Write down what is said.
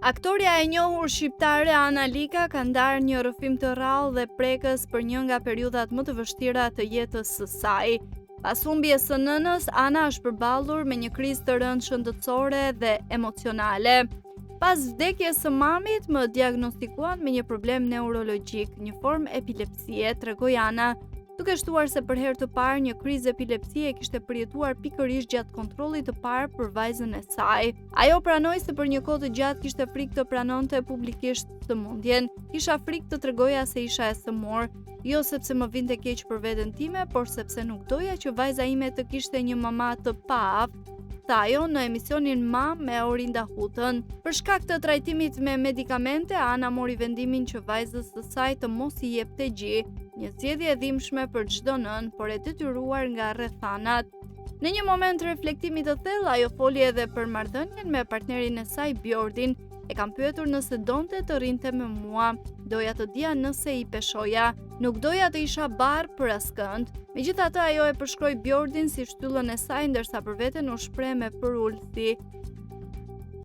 Aktoria e njohur shqiptare Ana Lika ka ndarë një rrëfim të rrallë dhe prekës për një nga periudhat më të vështira të jetës së saj. Pas humbjes së nënës, Ana është përballur me një krizë të rëndë shëndetësore dhe emocionale. Pas vdekjes së mamit, më diagnostikuan me një problem neurologjik, një formë epilepsie, tregoi Ana, duke shtuar se për herë të parë një krizë epilepsie kishte përjetuar pikërisht gjatë kontrollit të parë për vajzën e saj. Ajo pranoi se për një kohë të gjatë kishte frikë të pranonte publikisht sëmundjen. Kisha frikë të tregoja se isha e sëmur, jo sepse më vinte keq për veten time, por sepse nuk doja që vajza ime të kishte një mama të paaft, tha ajo në emisionin Mam me Orinda Hutën. Për shkak të trajtimit me medikamente, Ana mori vendimin që vajzës së saj të mos i jepte gjë, një zgjedhje e dhimbshme për çdo nën, por e detyruar nga rrethanat. Në një moment reflektimi të thellë, ajo foli edhe për marrëdhënien me partnerin e saj Bjordin. E kam pyetur nëse donte të rinte me mua, doja të dija nëse i peshoja, nuk doja të isha barr për askënd. Megjithatë, ajo e përshkroi Bjordin si shtyllën e saj, ndërsa për veten u shpreh me përullësi.